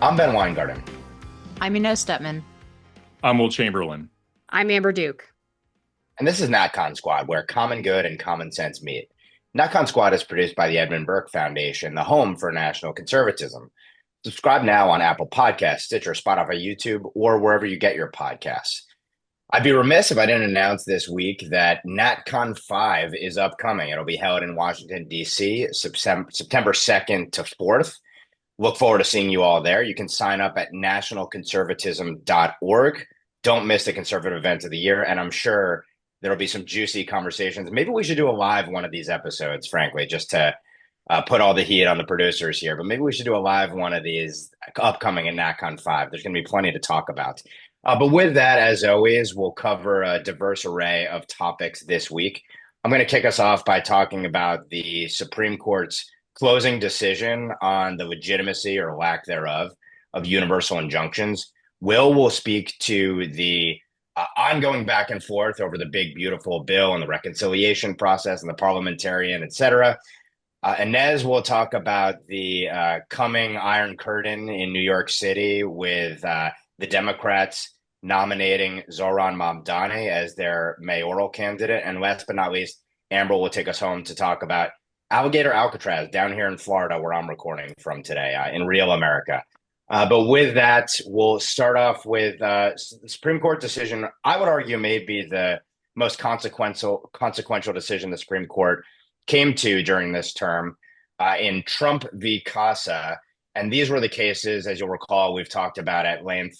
I'm Ben Weingarten. I'm Inez Stepman. I'm Will Chamberlain. I'm Amber Duke. And this is NatCon Squad, where common good and common sense meet. NatCon Squad is produced by the Edmund Burke Foundation, the home for national conservatism. Subscribe now on Apple Podcasts, Stitcher, Spotify, YouTube, or wherever you get your podcasts. I'd be remiss if I didn't announce this week that NatCon 5 is upcoming. It'll be held in Washington, D.C., September 2nd to 4th. Look forward to seeing you all there. You can sign up at nationalconservatism.org. Don't miss the conservative event of the year, and I'm sure there'll be some juicy conversations. Maybe we should do a live one of these episodes, frankly, just to put all the heat on the producers here. But maybe we should do a live one of these upcoming at NatCon 5. There's going to be plenty to talk about. But with that, as always, we'll cover a diverse array of topics this week. I'm going to kick us off by talking about the Supreme Court's closing decision on the legitimacy or lack thereof of universal injunctions. Will speak to the ongoing back and forth over the big, beautiful bill and the reconciliation process and the parliamentarian, et cetera. Inez will talk about the coming Iron Curtain in New York City with the Democrats nominating Zohran Mamdani as their mayoral candidate. And last but not least, Amber will take us home to talk about Aligator Alcatraz down here in Florida, where I'm recording from today, in real America. But with that, we'll start off with the Supreme Court decision. I would argue may be the most consequential decision the Supreme Court came to during this term in Trump v. Casa. And these were the cases, as you'll recall, we've talked about at length,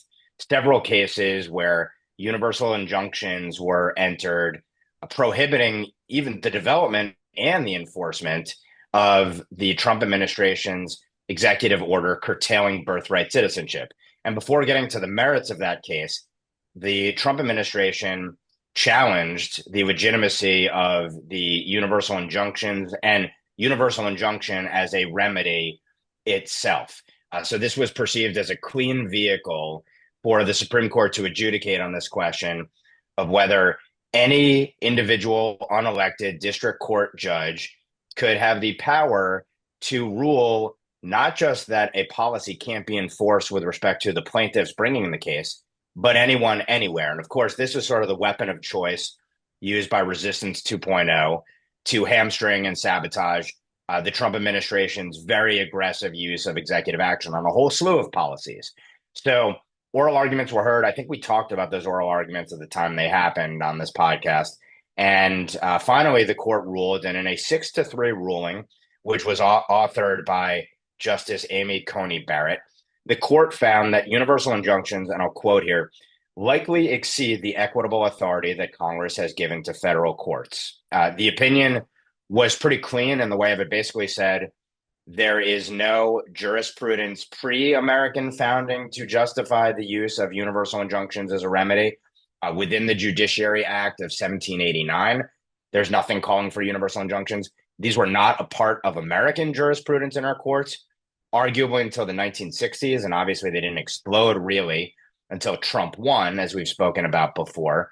several cases where universal injunctions were entered prohibiting even the development and the enforcement of the Trump administration's executive order curtailing birthright citizenship. And before getting to the merits of that case, the Trump administration challenged the legitimacy of the universal injunctions and universal injunction as a remedy itself. So this was perceived as a clean vehicle for the Supreme Court to adjudicate on this question of whether any individual unelected district court judge could have the power to rule not just that a policy can't be enforced with respect to the plaintiffs bringing the case, but anyone, anywhere. And of course, this is sort of the weapon of choice used by Resistance 2.0 to hamstring and sabotage the Trump administration's very aggressive use of executive action on a whole slew of policies. So oral arguments were heard. I think we talked about those oral arguments at the time they happened on this podcast. And finally, the court ruled, and in a 6-3 ruling, which was authored by Justice Amy Coney Barrett, the court found that universal injunctions, and I'll quote here, likely exceed the equitable authority that Congress has given to federal courts. The opinion was pretty clean in the way of it basically said, there is no jurisprudence pre-American founding to justify the use of universal injunctions as a remedy. Within the Judiciary Act of 1789, there's nothing calling for universal injunctions. These were not a part of American jurisprudence in our courts, arguably until the 1960s, and obviously they didn't explode really until Trump won, as we've spoken about before.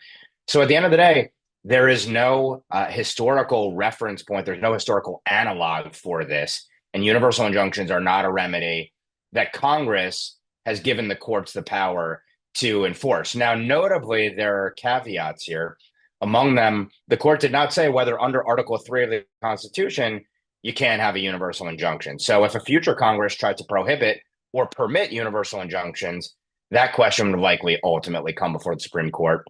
So at the end of the day, there is no historical reference point. There's no historical analog for this. And universal injunctions are not a remedy that Congress has given the courts the power to enforce. Now, notably, there are caveats here. Among them, the court did not say whether under Article 3 of the Constitution, you can't have a universal injunction. So if a future Congress tried to prohibit or permit universal injunctions, that question would likely ultimately come before the Supreme Court.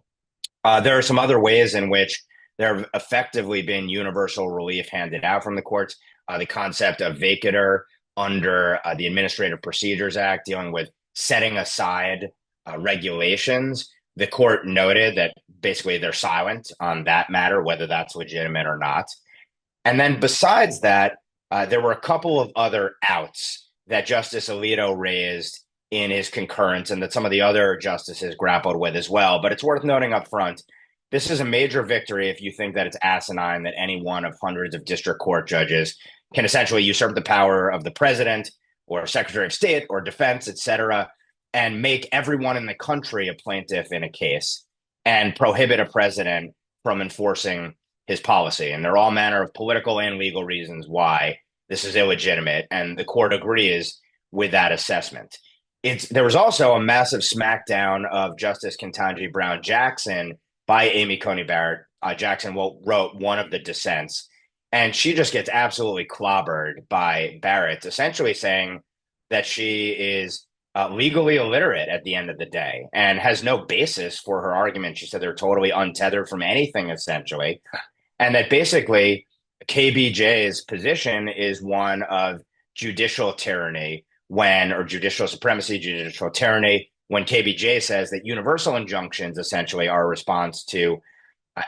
There are some other ways in which there have effectively been universal relief handed out from the courts. The concept of vacatur under the Administrative Procedures Act dealing with setting aside regulations. The court noted that basically they're silent on that matter, whether that's legitimate or not. And then besides that, there were a couple of other outs that Justice Alito raised in his concurrence and that some of the other justices grappled with as well. But it's worth noting up front, this is a major victory if you think that it's asinine that any one of hundreds of district court judges can essentially usurp the power of the president or Secretary of State or defense, et cetera, and make everyone in the country a plaintiff in a case and prohibit a president from enforcing his policy. And there are all manner of political and legal reasons why this is illegitimate. And the court agrees with that assessment. there was also a massive smackdown of Justice Ketanji Brown Jackson by Amy Coney Barrett. Jackson wrote one of the dissents, and she just gets absolutely clobbered by Barrett, essentially saying that she is legally illiterate at the end of the day and has no basis for her argument. She said they're totally untethered from anything, essentially, and that basically KBJ's position is one of judicial tyranny or judicial supremacy, judicial tyranny, when KBJ says that universal injunctions essentially are a response to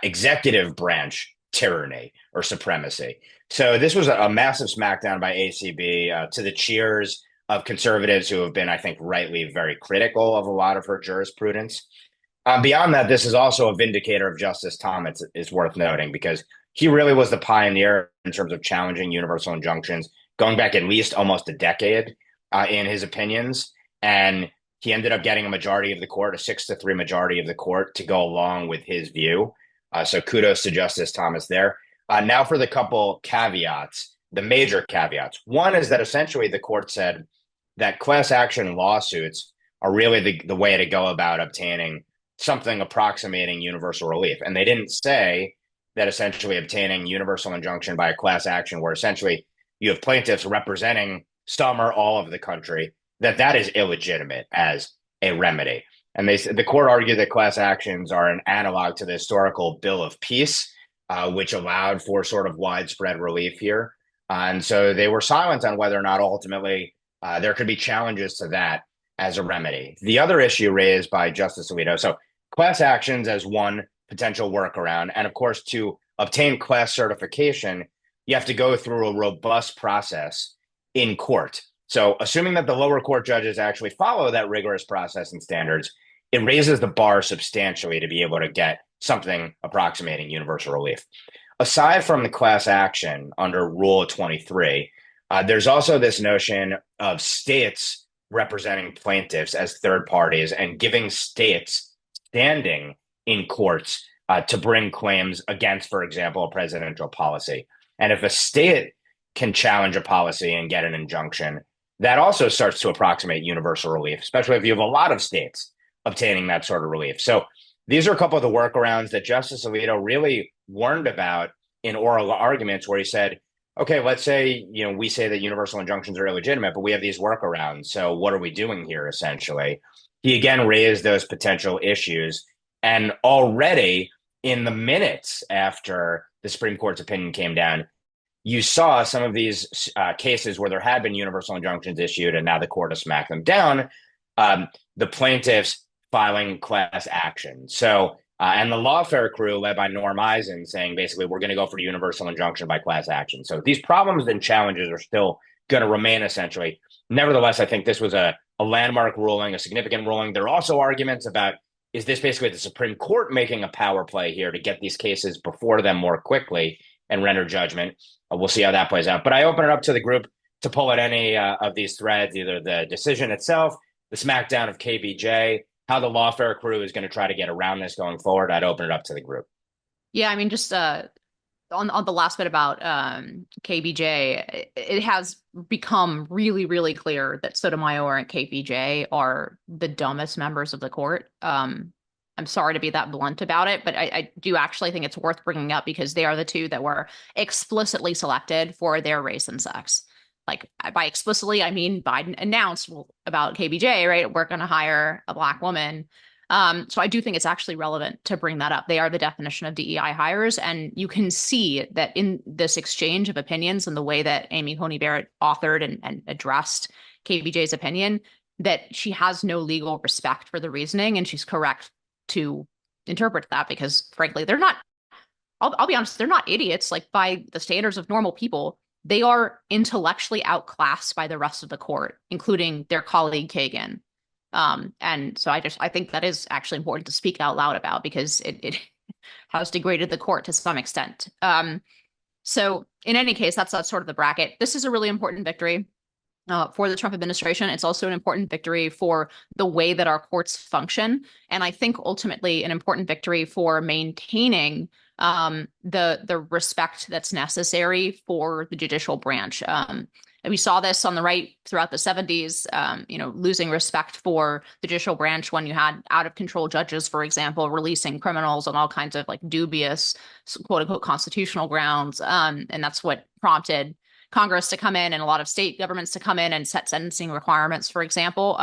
executive branch tyranny or supremacy. So this was a massive smackdown by ACB to the cheers of conservatives who have been, I think, rightly very critical of a lot of her jurisprudence. Beyond that, this is also a vindicator of Justice Thomas, is worth noting, because he really was the pioneer in terms of challenging universal injunctions, going back at least almost a decade in his opinions. And he ended up getting a majority of the court, a 6-3 majority of the court, to go along with his view. So kudos to Justice Thomas there. Now for the couple caveats, the major caveats. One is that essentially the court said that class action lawsuits are really the way to go about obtaining something approximating universal relief. And they didn't say that essentially obtaining universal injunction by a class action where essentially you have plaintiffs representing some or all of the country, that is illegitimate as a remedy. And the court argued that class actions are an analog to the historical Bill of Peace, which allowed for sort of widespread relief here. And so they were silent on whether or not ultimately there could be challenges to that as a remedy. The other issue raised by Justice Alito, so class actions as one potential workaround. And of course, to obtain class certification, you have to go through a robust process in court. So assuming that the lower court judges actually follow that rigorous process and standards, it raises the bar substantially to be able to get something approximating universal relief. Aside from the class action under Rule 23, there's also this notion of states representing plaintiffs as third parties and giving states standing in courts to bring claims against, for example, a presidential policy. And if a state can challenge a policy and get an injunction, that also starts to approximate universal relief, especially if you have a lot of states obtaining that sort of relief. So these are a couple of the workarounds that Justice Alito really warned about in oral arguments, where he said, okay, let's say, we say that universal injunctions are illegitimate, but we have these workarounds. So what are we doing here, essentially? He again raised those potential issues. And already in the minutes after the Supreme Court's opinion came down, you saw some of these cases where there had been universal injunctions issued, and now the court has smacked them down, the plaintiffs filing class action. So, and the lawfare crew led by Norm Eisen saying, basically, we're going to go for universal injunction by class action. So these problems and challenges are still going to remain, essentially. Nevertheless, I think this was a landmark ruling, a significant ruling. There are also arguments about, is this basically the Supreme Court making a power play here to get these cases before them more quickly and render judgment? We'll see how that plays out. But I open it up to the group to pull at any of these threads, either the decision itself, the smackdown of KBJ, how the lawfare crew is going to try to get around this going forward. I'd open it up to the group. Yeah, I mean, just on the last bit about KBJ, it has become really, really clear that Sotomayor and KBJ are the dumbest members of the court. I'm sorry to be that blunt about it, but I do actually think it's worth bringing up because they are the two that were explicitly selected for their race and sex. Like, by explicitly, I mean Biden announced about KBJ, right? We're going to hire a Black woman. So I do think it's actually relevant to bring that up. They are the definition of DEI hires. And you can see that in this exchange of opinions and the way that Amy Coney Barrett authored and addressed KBJ's opinion, that she has no legal respect for the reasoning. And she's correct to interpret that because, frankly, they're not, I'll be honest, they're not idiots. Like, by the standards of normal people, they are intellectually outclassed by the rest of the court, including their colleague Kagan. And so I think that is actually important to speak out loud about because it has degraded the court to some extent. So in any case, that's sort of the bracket. This is a really important victory for the Trump administration. It's also an important victory for the way that our courts function. And I think ultimately an important victory for maintaining the respect that's necessary for the judicial branch. And we saw this on the right throughout the 70s, losing respect for the judicial branch when you had out of control judges, for example, releasing criminals on all kinds of like dubious, quote unquote, constitutional grounds. And that's what prompted Congress to come in and a lot of state governments to come in and set sentencing requirements, for example.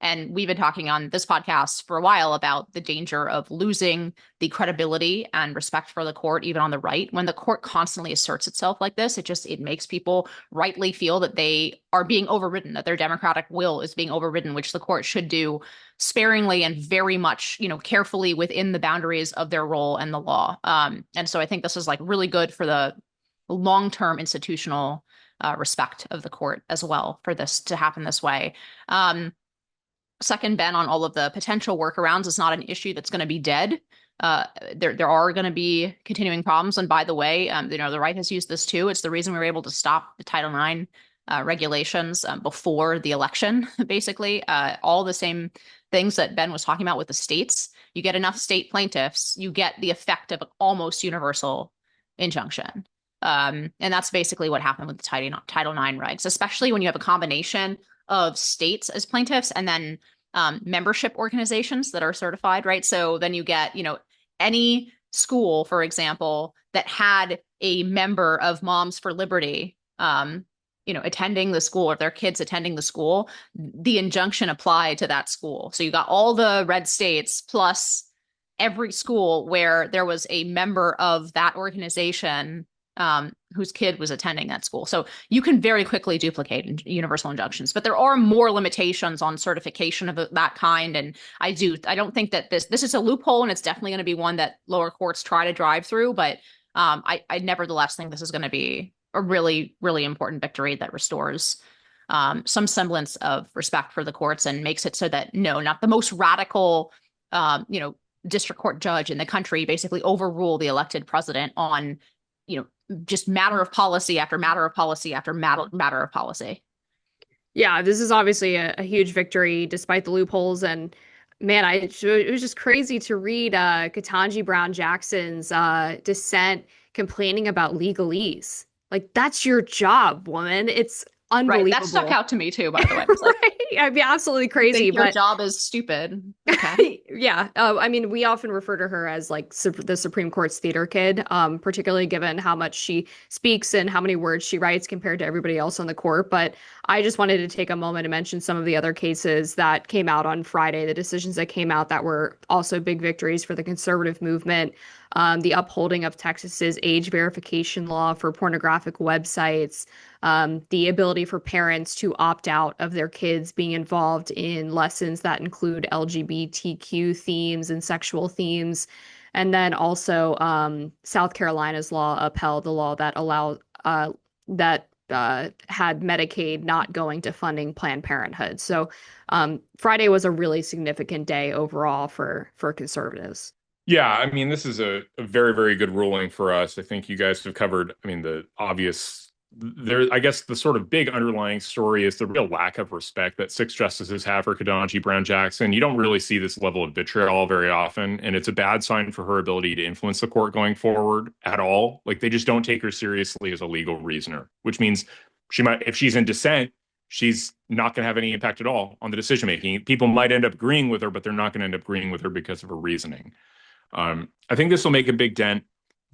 And we've been talking on this podcast for a while about the danger of losing the credibility and respect for the court, even on the right. When the court constantly asserts itself like this, it makes people rightly feel that they are being overridden, that their democratic will is being overridden, which the court should do sparingly and very much, carefully within the boundaries of their role and the law. And so I think this is like really good for the long-term institutional respect of the court as well, for this to happen this way. Second, Ben, on all of the potential workarounds, is not an issue that's going to be dead. There are going to be continuing problems. And by the way, the right has used this too. It's the reason we were able to stop the Title IX regulations before the election, basically. All the same things that Ben was talking about with the states. You get enough state plaintiffs, you get the effect of almost universal injunction. And that's basically what happened with the Title IX regs, especially when you have a combination of states as plaintiffs and then membership organizations that are certified, right? So then you get, any school, for example, that had a member of Moms for Liberty, attending the school, or their kids attending the school, the injunction applied to that school. So you got all the red states plus every school where there was a member of that organization whose kid was attending that school. So you can very quickly duplicate universal injunctions, but there are more limitations on certification of that kind. And I don't think that this is a loophole, and it's definitely going to be one that lower courts try to drive through. But I nevertheless think this is going to be a really, really important victory that restores some semblance of respect for the courts and makes it so that not the most radical, district court judge in the country basically overrule the elected president on, just matter of policy after matter of policy after matter of policy. Yeah, this is obviously a huge victory despite the loopholes. And man, it was just crazy to read Ketanji Brown Jackson's dissent complaining about legalese. Like, that's your job, woman. It's unbelievable. Right, that stuck out to me too, by the way. Like, right? I mean, absolutely crazy. Your job is stupid. Okay. Yeah. I mean, we often refer to her as like the Supreme Court's theater kid, particularly given how much she speaks and how many words she writes compared to everybody else on the court. But I just wanted to take a moment to mention some of the other cases that came out on Friday, the decisions that came out that were also big victories for the conservative movement. The upholding of Texas's age verification law for pornographic websites, the ability for parents to opt out of their kids being involved in lessons that include LGBTQ themes and sexual themes. And then also South Carolina's law upheld the law that allowed had Medicaid not going to funding Planned Parenthood. So Friday was a really significant day overall for conservatives. Yeah, I mean, this is a very, very good ruling for us. I think you guys have covered, the obvious, I guess the sort of big underlying story is the real lack of respect that 6 justices have for Ketanji Brown Jackson. You don't really see this level of vitriol very often, and it's a bad sign for her ability to influence the court going forward at all. Like, they just don't take her seriously as a legal reasoner, which means if she's in dissent, she's not going to have any impact at all on the decision making. People might end up agreeing with her, but they're not going to end up agreeing with her because of her reasoning. I think this will make a big dent.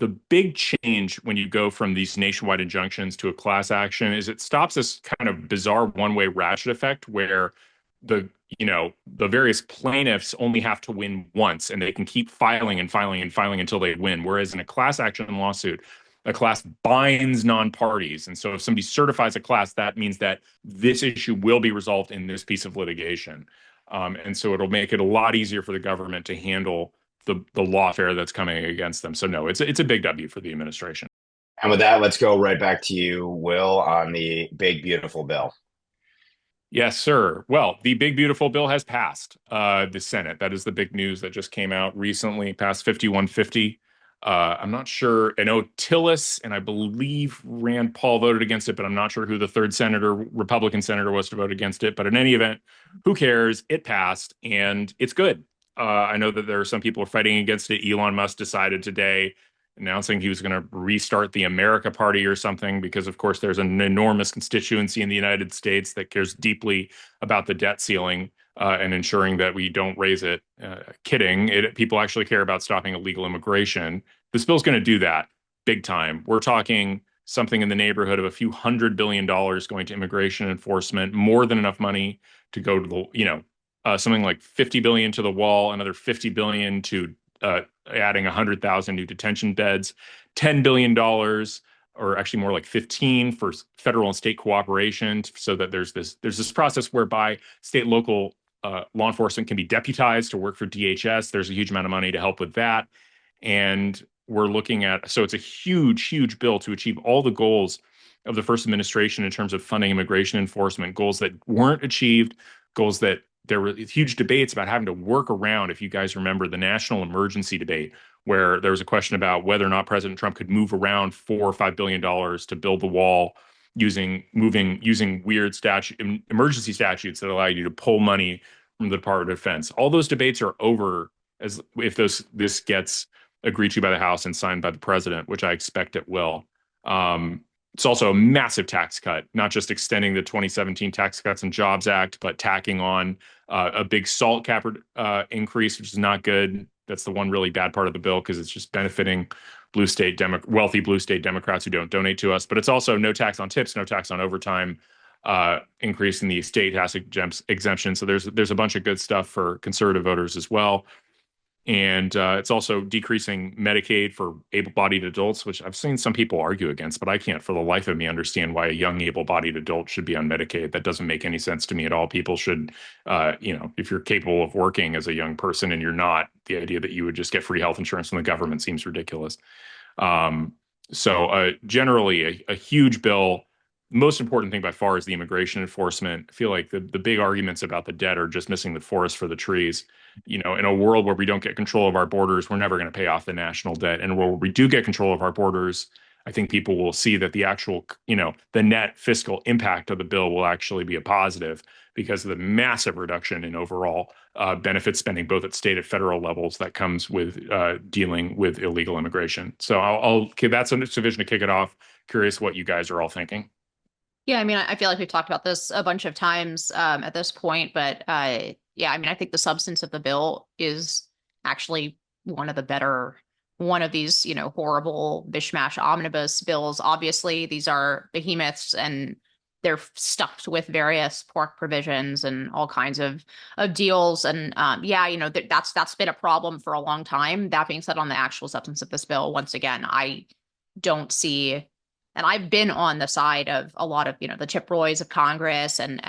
The big change when you go from these nationwide injunctions to a class action is it stops this kind of bizarre one-way ratchet effect where the various plaintiffs only have to win once and they can keep filing and filing and filing until they win. Whereas in a class action lawsuit, a class binds non-parties. And so if somebody certifies a class, that means that this issue will be resolved in this piece of litigation. And so it'll make it a lot easier for the government to handle the lawfare that's coming against them. So no, it's a big W for the administration. And with that, let's go right back to you, Will, on the big, beautiful bill. Yes, sir. Well, the big, beautiful bill has passed the Senate. That is the big news that just came out recently, passed 5150. I'm not sure. I know Tillis and I believe Rand Paul voted against it, but I'm not sure who the third Republican senator was to vote against it. But in any event, who cares? It passed and it's good. I know that there are some people fighting against it. Elon Musk decided today announcing he was going to restart the America Party or something, because, of course, there's an enormous constituency in the United States that cares deeply about the debt ceiling and ensuring that we don't raise it. Kidding. People actually care about stopping illegal immigration. This bill's going to do that big time. We're talking something in the neighborhood of a few $100 billion going to immigration enforcement, more than enough money to go to the, something like 50 billion to the wall, another 50 billion to adding 100,000 new detention beds, $10 billion, or actually more like 15 for federal and state cooperation, so that there's this process whereby state and local law enforcement can be deputized to work for DHS. There's a huge amount of money to help with that. And we're looking at, so it's a huge, huge bill to achieve all the goals of the first administration in terms of funding immigration enforcement, goals that weren't achieved, goals that there were huge debates about having to work around. If you guys remember the national emergency debate, where there was a question about whether or not President Trump could move around $4 or $5 billion to build the wall using weird emergency statutes that allow you to pull money from the Department of Defense. All those debates are over as if this gets agreed to by the House and signed by the president, which I expect it will. It's also a massive tax cut, not just extending the 2017 Tax Cuts and Jobs Act, but tacking on a big SALT cap increase, which is not good. That's the one really bad part of the bill, because it's just benefiting wealthy blue state Democrats who don't donate to us. But it's also no tax on tips, no tax on overtime, increase in the state tax exemption. So there's a bunch of good stuff for conservative voters as well. And it's also decreasing Medicaid for able-bodied adults, which I've seen some people argue against, but I can't for the life of me understand why a young able-bodied adult should be on Medicaid. That doesn't make any sense to me at all. People should, if you're capable of working as a young person and you're not, the idea that you would just get free health insurance from the government seems ridiculous. So generally a huge bill. Most important thing by far is the immigration enforcement. I feel like the big arguments about the debt are just missing the forest for the trees. In a world where we don't get control of our borders, we're never going to pay off the national debt. And where we do get control of our borders, I think people will see that the actual, the net fiscal impact of the bill will actually be a positive, because of the massive reduction in overall benefit spending, both at state and federal levels, that comes with dealing with illegal immigration. So that's a division to kick it off. Curious what you guys are all thinking. Yeah, I mean, I feel like we've talked about this a bunch of times at this point, but yeah, I mean, I think the substance of the bill is actually one of these, horrible mishmash omnibus bills. Obviously, these are behemoths, and they're stuffed with various pork provisions and all kinds of deals. And that's been a problem for a long time. That being said, on the actual substance of this bill, once again, I don't see. And I've been on the side of a lot of, the Chip Roys of Congress and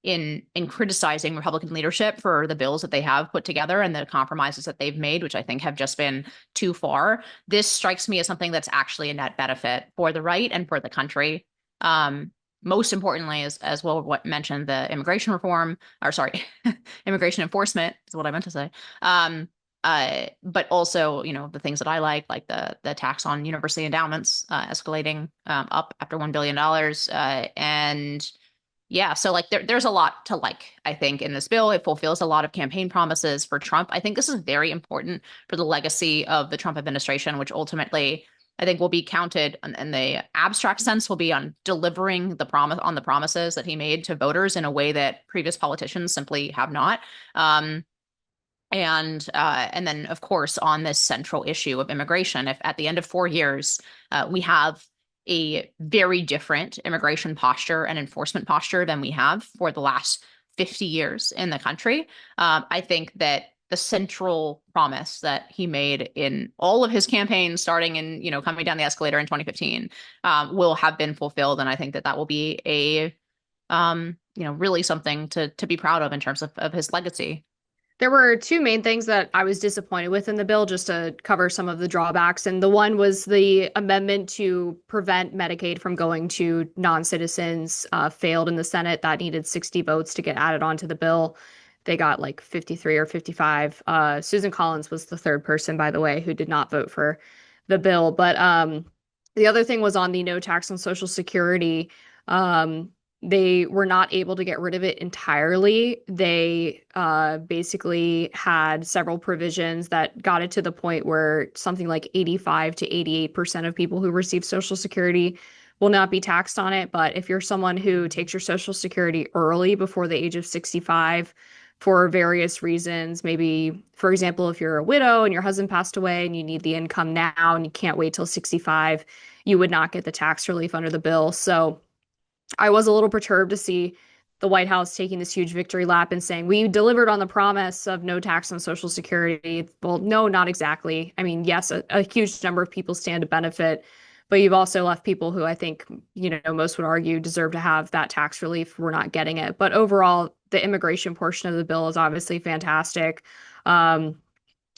in criticizing Republican leadership for the bills that they have put together and the compromises that they've made, which I think have just been too far. This strikes me as something that's actually a net benefit for the right and for the country. Most importantly, as well, what mentioned the immigration enforcement is what I meant to say. But also, the things that I like the tax on university endowments escalating up after $1 billion. And yeah, so there's a lot to like, I think, in this bill. It fulfills a lot of campaign promises for Trump. I think this is very important for the legacy of the Trump administration, which ultimately I think will be counted in the abstract sense, will be on delivering the promises that he made to voters in a way that previous politicians simply have not. And then, of course, on this central issue of immigration, if at the end of 4 years, we have a very different immigration posture and enforcement posture than we have for the last 50 years in the country, I think that the central promise that he made in all of his campaigns, starting in, coming down the escalator in 2015, will have been fulfilled. And I think that will be a, really something to be proud of in terms of his legacy. There were two main things that I was disappointed with in the bill, just to cover some of the drawbacks. And the one was the amendment to prevent Medicaid from going to non-citizens failed in the Senate. That needed 60 votes to get added onto the bill. They got 53 or 55. Susan Collins was the third person, by the way, who did not vote for the bill. But the other thing was on the no tax on Social Security. they were not able to get rid of it entirely. They basically had several provisions that got it to the point where something like 85 to 88% of people who receive Social Security will not be taxed on it. But if you're someone who takes your Social Security early before the age of 65 for various reasons, maybe, for example, if you're a widow and your husband passed away and you need the income now and you can't wait till 65, you would not get the tax relief under the bill. So I was a little perturbed to see the White House taking this huge victory lap and saying, we delivered on the promise of no tax on Social Security. Well, no, not exactly. I mean, yes, a huge number of people stand to benefit, but you've also left people who I think, most would argue deserve to have that tax relief. We're not getting it. But overall, the immigration portion of the bill is obviously fantastic.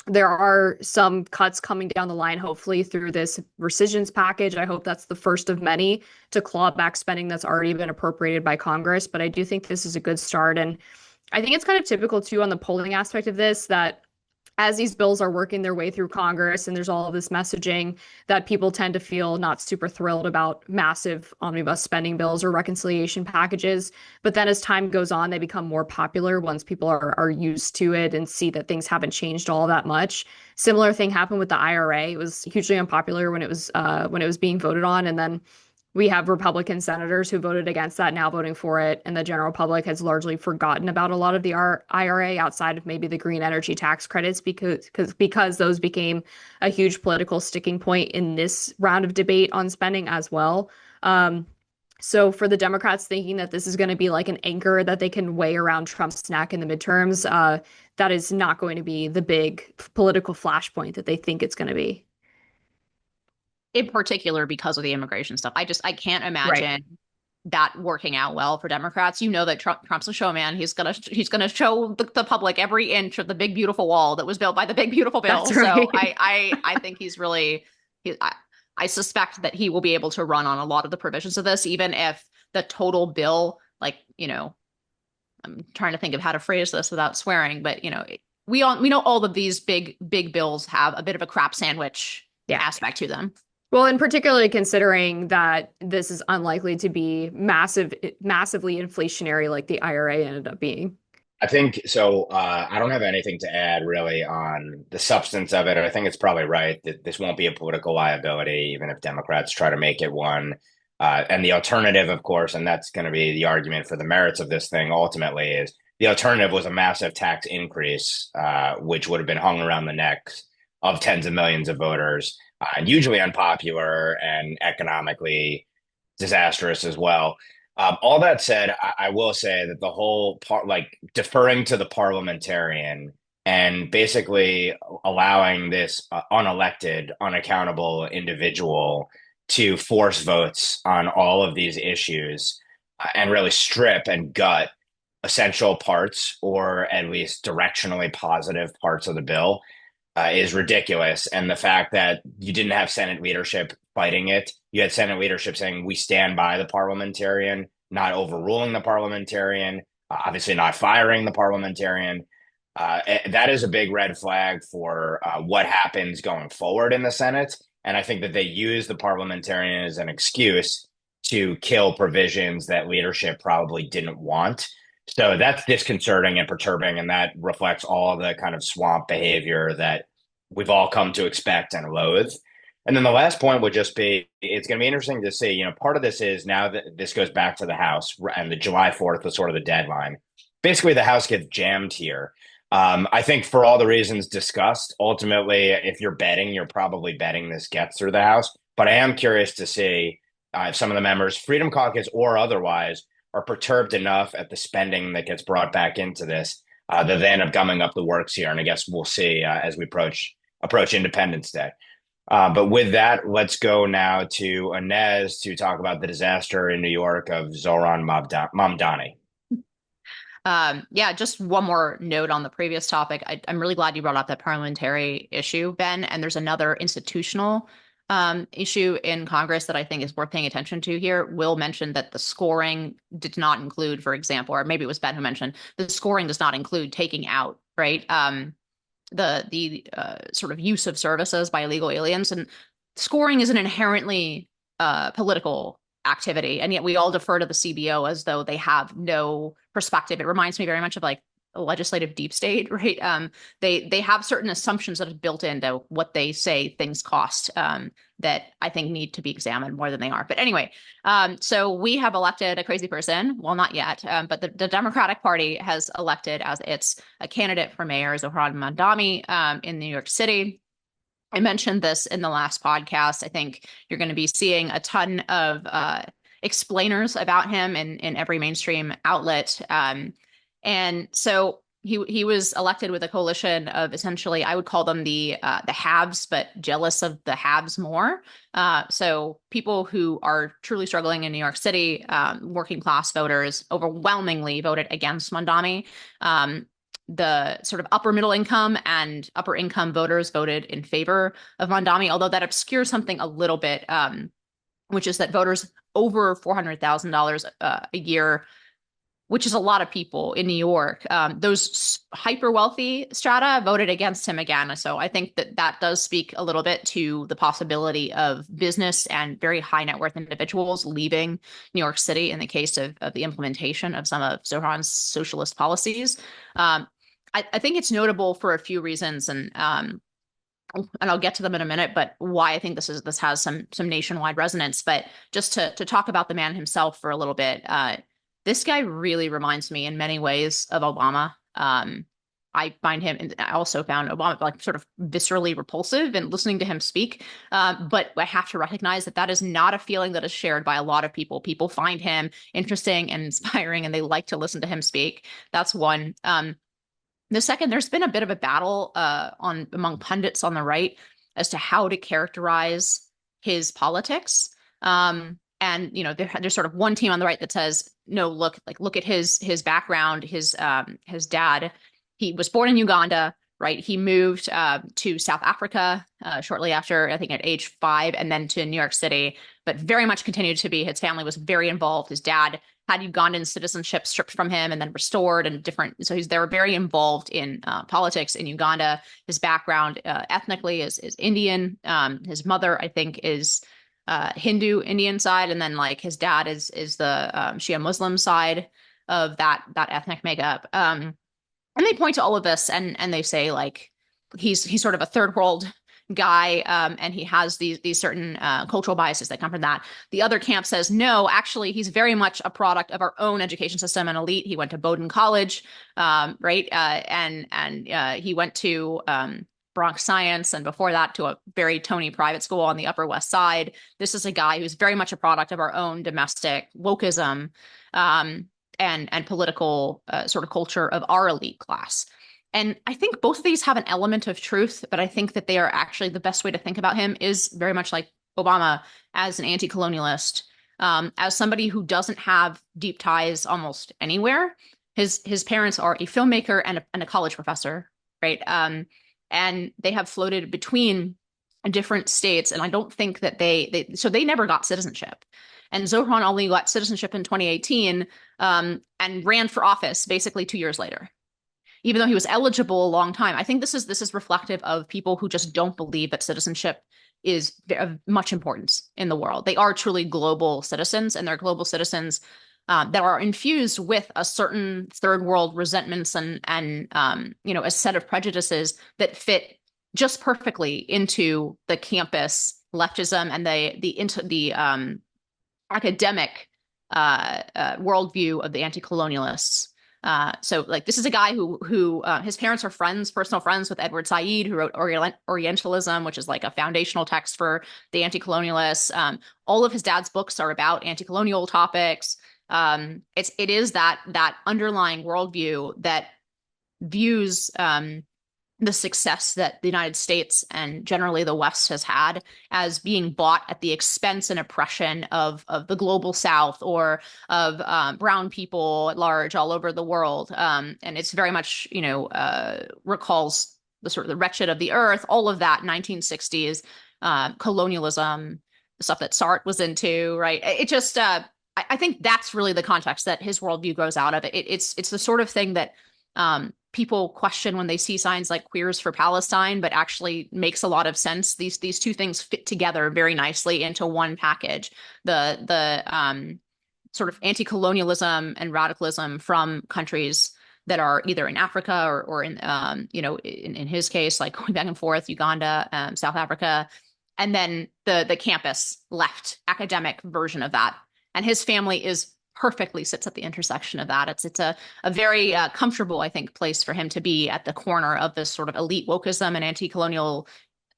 There are some cuts coming down the line, hopefully, through this rescissions package. I hope that's the first of many to claw back spending that's already been appropriated by Congress. But I do think this is a good start. And I think it's kind of typical, too, on the polling aspect of this, that as these bills are working their way through Congress and there's all of this messaging, that people tend to feel not super thrilled about massive omnibus spending bills or reconciliation packages. But then as time goes on, they become more popular once people are used to it and see that things haven't changed all that much. Similar thing happened with the IRA. It was hugely unpopular when it was being voted on, and then we have Republican senators who voted against that now voting for it, and the general public has largely forgotten about a lot of the IRA outside of maybe the green energy tax credits because those became a huge political sticking point in this round of debate on spending as well. So for the Democrats thinking that this is going to be like an anchor that they can weigh around Trump's neck in the midterms, that is not going to be the big political flashpoint that they think it's going to be. In particular, because of the immigration stuff. I can't imagine that working out well for Democrats. You know that Trump's a showman. He's gonna show the public every inch of the big beautiful wall that was built by the big beautiful bill. That's right. So I think he's really I suspect that he will be able to run on a lot of the provisions of this, even if the total bill, I'm trying to think of how to phrase this without swearing, but we know all of these big bills have a bit of a crap sandwich aspect to them. Well, and particularly considering that this is unlikely to be massively inflationary like the IRA ended up being. I think so. I don't have anything to add really on the substance of it. I think it's probably right that this won't be a political liability, even if Democrats try to make it one. And the alternative, of course, and that's going to be the argument for the merits of this thing ultimately, is the alternative was a massive tax increase, which would have been hung around the necks of tens of millions of voters. And usually unpopular and economically disastrous as well. All that said, I will say that the whole part, deferring to the parliamentarian and basically allowing this unelected, unaccountable individual to force votes on all of these issues and really strip and gut essential parts, or at least directionally positive parts of the bill, is ridiculous. And the fact that you didn't have Senate leadership fighting it, you had Senate leadership saying, we stand by the parliamentarian, not overruling the parliamentarian, obviously not firing the parliamentarian. That is a big red flag for what happens going forward in the Senate. And I think that they use the parliamentarian as an excuse to kill provisions that leadership probably didn't want. So that's disconcerting and perturbing, and that reflects all the kind of swamp behavior that we've all come to expect and loathe. And then the last point would just be, it's going to be interesting to see, part of this is now that this goes back to the House and the July 4th was sort of the deadline. Basically, the House gets jammed here. I think for all the reasons discussed, ultimately, if you're betting, you're probably betting this gets through the House. But I am curious to see if some of the members, Freedom Caucus or otherwise, are perturbed enough at the spending that gets brought back into this that they end up gumming up the works here. And I guess we'll see as we approach Independence Day. But with that, let's go now to Inez to talk about the disaster in New York of Zohran Mamdani. Just one more note on the previous topic. I'm really glad you brought up that parliamentary issue, Ben. And there's another institutional issue in Congress that I think is worth paying attention to here. Will mentioned that the scoring did not include, for example, or maybe it was Ben who mentioned, the scoring does not include taking out, right? The sort of use of services by illegal aliens. And scoring is an inherently political activity, and yet we all defer to the CBO as though they have no perspective. It reminds me very much of like a legislative deep state, right? They have certain assumptions that are built into what they say things cost, that I think need to be examined more than they are. But anyway, so we have elected a crazy person. Well, not yet, but the Democratic Party has elected as its a candidate for mayor Zohran Mamdani in New York City. I mentioned this in the last podcast. I think you're going to be seeing a ton of explainers about him in every mainstream outlet. And so he was elected with a coalition of essentially, I would call them the haves, but jealous of the haves more. So people who are truly struggling in New York City, working class voters, overwhelmingly voted against Mamdani. The sort of upper middle income and upper income voters voted in favor of Mamdani, although that obscures something a little bit, which is that voters over $400,000 a year, which is a lot of people in New York, those hyper wealthy strata voted against him again. So I think that does speak a little bit to the possibility of business and very high net worth individuals leaving New York City in the case of the implementation of some of Zohran's socialist policies. I think it's notable for a few reasons, and I'll get to them in a minute, but why I think this has some nationwide resonance. But just to talk about the man himself for a little bit, this guy really reminds me in many ways of Obama. I find him, and I also found Obama like sort of viscerally repulsive in listening to him speak. But I have to recognize that is not a feeling that is shared by a lot of people. People find him interesting and inspiring, and they like to listen to him speak. That's one. The second, there's been a bit of a battle among pundits on the right as to how to characterize his politics. And there's sort of one team on the right that says, no, look at his background. His dad, he was born in Uganda, right? He moved to South Africa shortly after, I think at age 5, and then to New York City, but very much continued to be. His family was very involved. His dad had Ugandan citizenship stripped from him and then restored, and different. So they were very involved in politics in Uganda. His background ethnically is Indian. His mother, I think, is Hindu Indian side, and then like his dad is the Shia Muslim side of that ethnic makeup. And they point to all of this, and they say like he's sort of a third world guy, and he has these certain cultural biases that come from that. The other camp says no, actually he's very much a product of our own education system and elite. He went to Bowdoin College, right, and he went to Bronx Science, and before that to a very Tony private school on the Upper West Side. This is a guy who's very much a product of our own domestic wokeism and political sort of culture of our elite class. And I think both of these have an element of truth, but I think that they are actually the best way to think about him is very much like Obama as an anti-colonialist, as somebody who doesn't have deep ties almost anywhere. His parents are a filmmaker and a college professor, right? And they have floated between different states, and I don't think that they never got citizenship. And Zohran only got citizenship in 2018 and ran for office basically 2 years later, even though he was eligible a long time. I think this is reflective of people who just don't believe that citizenship is of much importance in the world. They are truly global citizens, and they're global citizens that are infused with a certain third world resentments and a set of prejudices that fit just perfectly into the campus leftism and the academic worldview of the anti-colonialists. So like this is a guy who his parents are personal friends with Edward Said, who wrote Orientalism, which is like a foundational text for the anti-colonialists. All of his dad's books are about anti-colonial topics. It is that underlying worldview that views the success that the United States and generally the West has had as being bought at the expense and oppression of the global South or of brown people at large all over the world. And it's very much, recalls the sort of the wretched of the earth, all of that 1960s colonialism, the stuff that Sartre was into, right? It just, I think that's really the context that his worldview grows out of. It's the sort of thing that people question when they see signs like Queers for Palestine, but actually makes a lot of sense. These two things fit together very nicely into one package. The sort of anti-colonialism and radicalism from countries that are either in Africa or in in his case, like going back and forth, Uganda, South Africa, and then the campus left academic version of that. And his family is perfectly sits at the intersection of that. It's a very comfortable, I think, place for him to be at the corner of this sort of elite wokeism and anti-colonialism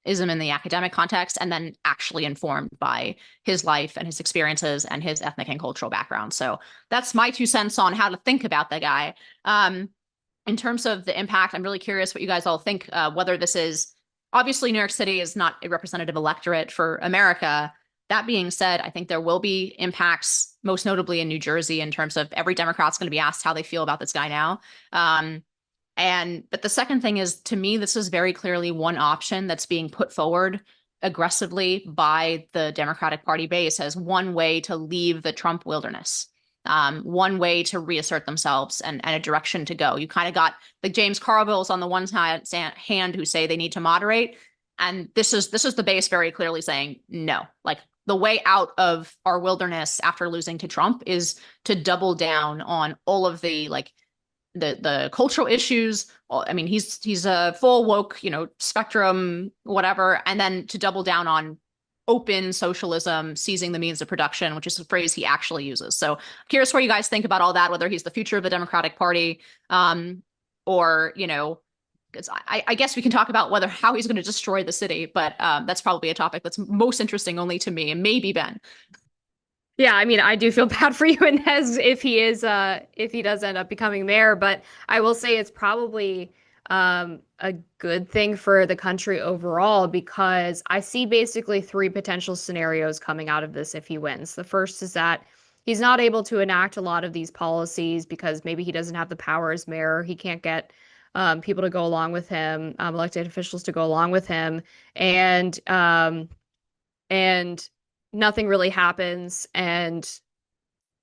in the academic context, and then actually informed by his life and his experiences and his ethnic and cultural background. So that's my 2 cents on how to think about the guy. In terms of the impact, I'm really curious what you guys all think, whether this is, obviously New York City is not a representative electorate for America. That being said, I think there will be impacts, most notably in New Jersey, in terms of every Democrat's going to be asked how they feel about this guy now. But the second thing is, to me, this is very clearly one option that's being put forward aggressively by the Democratic Party base as one way to leave the Trump wilderness, one way to reassert themselves and a direction to go. You kind of got the James Carvilles on the one hand who say they need to moderate. And this is the base very clearly saying, no, like the way out of our wilderness after losing to Trump is to double down on all of the the cultural issues. I mean, he's a full woke, spectrum, whatever, and then to double down on open socialism, seizing the means of production, which is a phrase he actually uses. So I'm curious what you guys think about all that, whether he's the future of the Democratic Party, or because I guess we can talk about how he's going to destroy the city, but that's probably a topic that's most interesting only to me and maybe Ben. Yeah, I mean, I do feel bad for you, Inez, if he does end up becoming mayor, but I will say it's probably a good thing for the country overall, because I see basically 3 potential scenarios coming out of this if he wins. The first is that he's not able to enact a lot of these policies because maybe he doesn't have the power as mayor. He can't get people to go along with him, elected officials to go along with him, and nothing really happens, and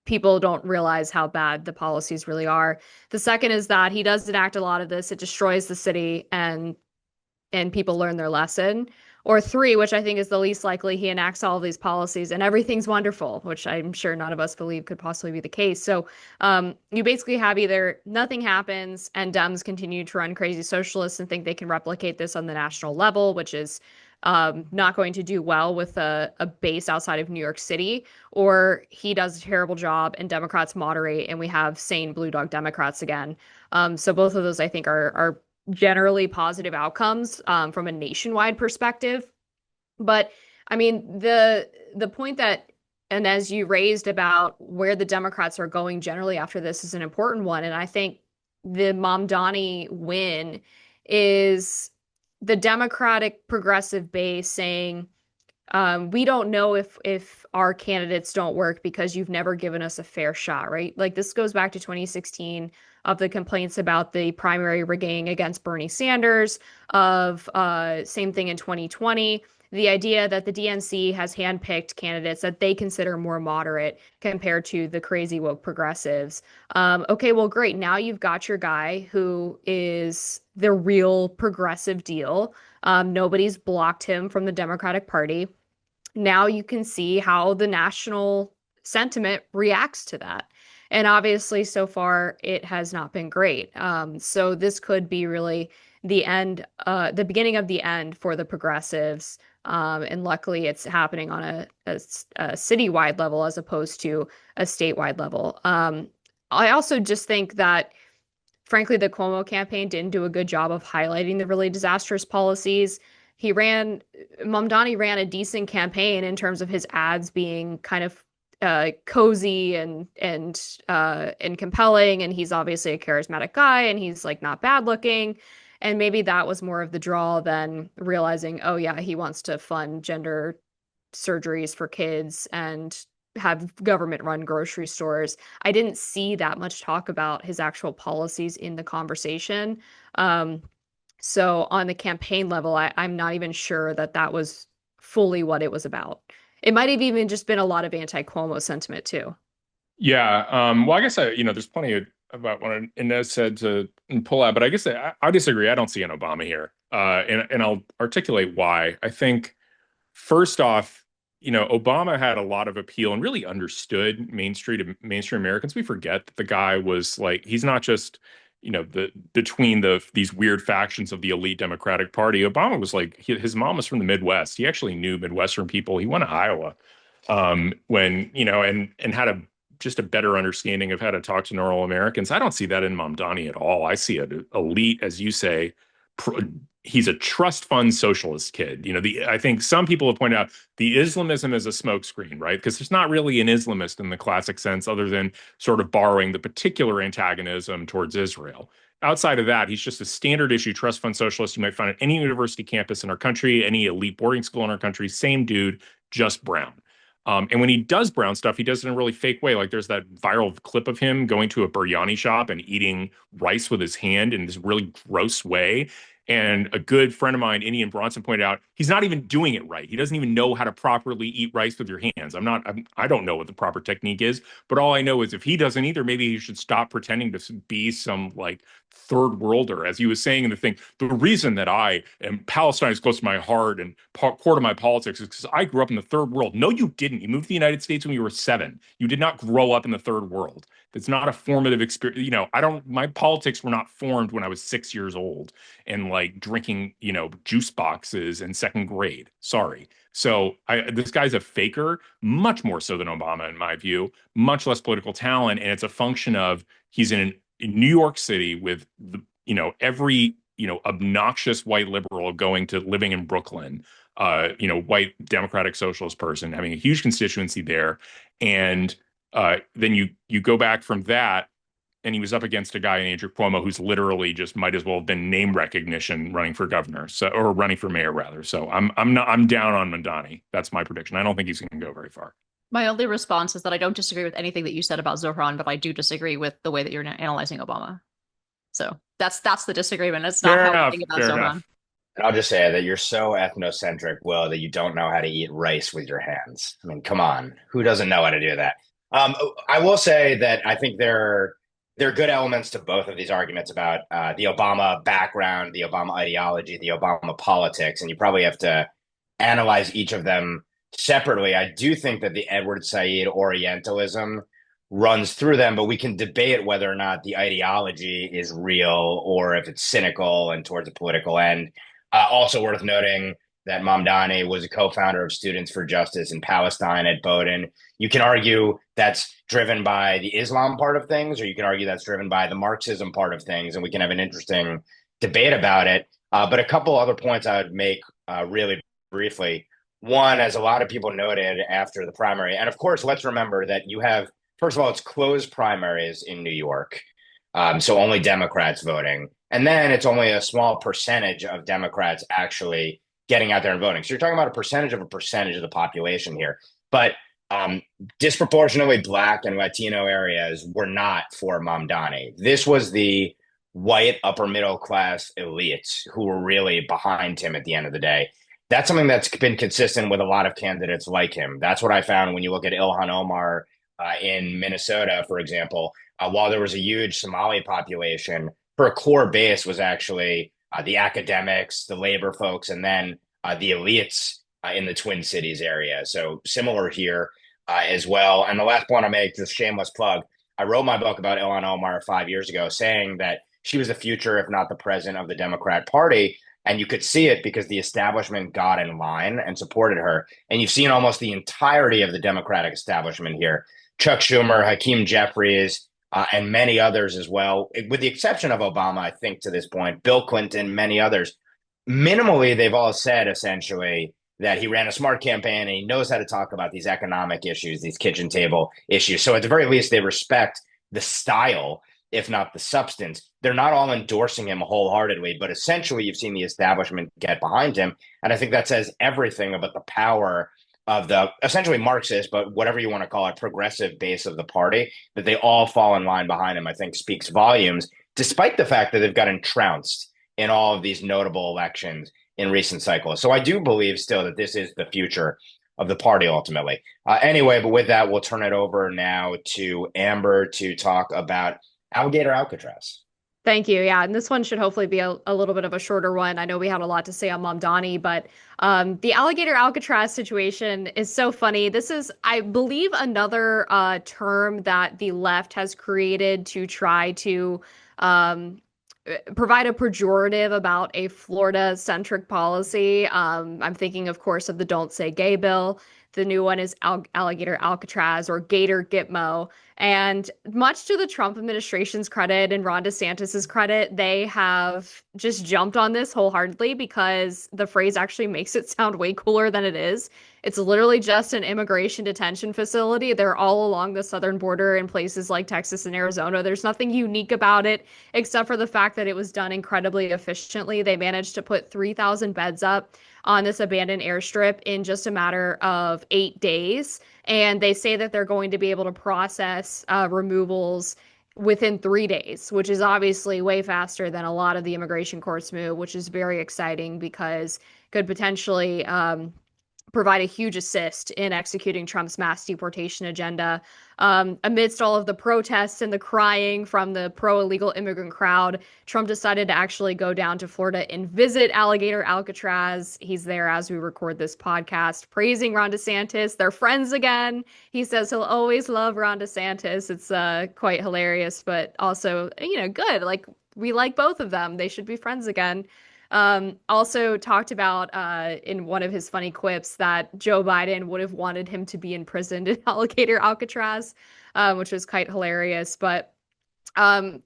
people don't realize how bad the policies really are. The second is that he does enact a lot of this, it destroys the city, and people learn their lesson. Or 3, which I think is the least likely, he enacts all of these policies and everything's wonderful, which I'm sure none of us believe could possibly be the case. So you basically have either nothing happens and Dems continue to run crazy socialists and think they can replicate this on the national level, which is not going to do well with a base outside of New York City, or he does a terrible job and Democrats moderate and we have sane blue dog Democrats again. So both of those, I think, are generally positive outcomes from a nationwide perspective. But I mean, the point that, and as you raised about where the Democrats are going generally after this, is an important one. And I think the Mamdani win is the Democratic progressive base saying, we don't know if our candidates don't work because you've never given us a fair shot, right? Like, this goes back to 2016 of the complaints about the primary rigging against Bernie Sanders, of same thing in 2020. The idea that the DNC has handpicked candidates that they consider more moderate compared to the crazy woke progressives. Okay, well, great. Now you've got your guy who is the real progressive deal. Nobody's blocked him from the Democratic Party. Now you can see how the national sentiment reacts to that. And obviously, so far, it has not been great. So this could be really the end, the beginning of the end for the progressives. And luckily, it's happening on a citywide level as opposed to a statewide level. I also just think that, frankly, the Cuomo campaign didn't do a good job of highlighting the really disastrous policies. Mamdani ran a decent campaign in terms of his ads being kind of cozy and compelling, and he's obviously a charismatic guy, and he's like not bad looking, and maybe that was more of the draw than realizing, oh yeah, he wants to fund gender surgeries for kids and have government run grocery stores. I didn't see that much talk about his actual policies in the conversation. So on the campaign level, I'm not even sure that was fully what it was about. It might have even just been a lot of anti-Cuomo sentiment too. Yeah. Well, I guess there's plenty about what Inez said to pull out, but I guess I disagree. I don't see an Obama here, and I'll articulate why. I think first off, Obama had a lot of appeal and really understood mainstream Americans. We forget that the guy was like, he's not just, between these weird factions of the elite Democratic Party. Obama was like, his mom was from the Midwest. He actually knew Midwestern people. He went to Iowa, when, and had just a better understanding of how to talk to normal Americans. I don't see that in Mamdani at all. I see an elite, as you say, he's a trust fund socialist kid. I think some people have pointed out the Islamism is a smokescreen, right? Because there's not really an Islamist in the classic sense, other than sort of borrowing the particular antagonism towards Israel. Outside of that, he's just a standard issue trust fund socialist you might find at any university campus in our country, any elite boarding school in our country. Same dude, just brown. And when he does brown stuff, he does it in a really fake way. Like there's that viral clip of him going to a biryani shop and eating rice with his hand in this really gross way. And a good friend of mine, Indian Bronson, pointed out he's not even doing it right. He doesn't even know how to properly eat rice with your hands. I don't know what the proper technique is, but all I know is if he doesn't either, maybe he should stop pretending to be some like third worlder. As he was saying in the thing, the reason that Palestine is close to my heart and core to my politics is because I grew up in the third world. No, you didn't. You moved to the United States when you were 7. You did not grow up in the third world. It's not a formative experience. My politics were not formed when I was 6 years old and like drinking, juice boxes in second grade. Sorry. So this guy's a faker, much more so than Obama, in my view, much less political talent. And it's a function of he's in New York City with every, obnoxious white liberal going to living in Brooklyn, white Democratic Socialist person having a huge constituency there. And then you go back from that, and he was up against a guy in Andrew Cuomo who's literally just might as well have been name recognition running for governor, or running for mayor rather. So I'm down on Mamdani. That's my prediction. I don't think he's going to go very far. My only response is that I don't disagree with anything that you said about Zohran, but I do disagree with the way that you're analyzing Obama. So that's the disagreement. It's not how I think about Zohran. And I'll just say that you're so ethnocentric, Will, that you don't know how to eat rice with your hands. I mean, come on. Who doesn't know how to do that? I will say that I think there are good elements to both of these arguments about the Obama background, the Obama ideology, the Obama politics, and you probably have to analyze each of them separately. I do think that the Edward Said Orientalism runs through them, but we can debate whether or not the ideology is real or if it's cynical and towards a political end. Also worth noting that Mamdani was a co-founder of Students for Justice in Palestine at Bowdoin. You can argue that's driven by the Islam part of things, or you can argue that's driven by the Marxism part of things, and we can have an interesting debate about it. But a couple other points I would make really briefly. One, as a lot of people noted after the primary, and of course, let's remember that you have, first of all, it's closed primaries in New York, so only Democrats voting. And then it's only a small percentage of Democrats actually getting out there and voting. So you're talking about a percentage of the population here. But disproportionately Black and Latino areas were not for Mamdani. This was the white upper middle class elites who were really behind him at the end of the day. That's something that's been consistent with a lot of candidates like him. That's what I found when you look at Ilhan Omar in Minnesota, for example. While there was a huge Somali population, her core base was actually the academics, the labor folks, and then the elites in the Twin Cities area. So similar here as well. And the last point I make, just shameless plug, I wrote my book about Ilhan Omar 5 years ago, saying that she was the future, if not the present, of the Democrat Party. And you could see it because the establishment got in line and supported her. And you've seen almost the entirety of the Democratic establishment here. Chuck Schumer, Hakeem Jeffries, and many others as well, with the exception of Obama, I think, to this point, Bill Clinton, many others. Minimally, they've all said essentially that he ran a smart campaign and he knows how to talk about these economic issues, these kitchen table issues. So at the very least, they respect the style, if not the substance. They're not all endorsing him wholeheartedly, but essentially you've seen the establishment get behind him. And I think that says everything about the power of the essentially Marxist, but whatever you want to call it, progressive base of the party, that they all fall in line behind him, I think speaks volumes, despite the fact that they've gotten trounced in all of these notable elections in recent cycles. So I do believe still that this is the future of the party ultimately. Anyway, but with that, we'll turn it over now to Amber to talk about Alligator Alcatraz. Thank you. Yeah, and this one should hopefully be a little bit of a shorter one. I know we had a lot to say on Mamdani, but the Alligator Alcatraz situation is so funny. This is, I believe, another term that the left has created to try to um, provide a pejorative about a Florida-centric policy. I'm thinking, of course, of the Don't Say Gay bill. The new one is Alligator Alcatraz or Gator Gitmo. And much to the Trump administration's credit and Ron DeSantis's credit, they have just jumped on this wholeheartedly because the phrase actually makes it sound way cooler than it is. It's literally just an immigration detention facility. They're all along the southern border in places like Texas and Arizona. There's nothing unique about it except for the fact that it was done incredibly efficiently. They managed to put 3,000 beds up on this abandoned airstrip in just a matter of 8 days. And they say that they're going to be able to process removals within 3 days, which is obviously way faster than a lot of the immigration courts move, which is very exciting because could potentially provide a huge assist in executing Trump's mass deportation agenda. Amidst all of the protests and the crying from the pro-illegal immigrant crowd, Trump decided to actually go down to Florida and visit Alligator Alcatraz. He's there as we record this podcast, praising Ron DeSantis. They're friends again. He says he'll always love Ron DeSantis. It's quite hilarious, but also, good. Like, we like both of them. They should be friends again. Also talked about in one of his funny quips that Joe Biden would have wanted him to be imprisoned in Alligator Alcatraz, which was quite hilarious. But I'll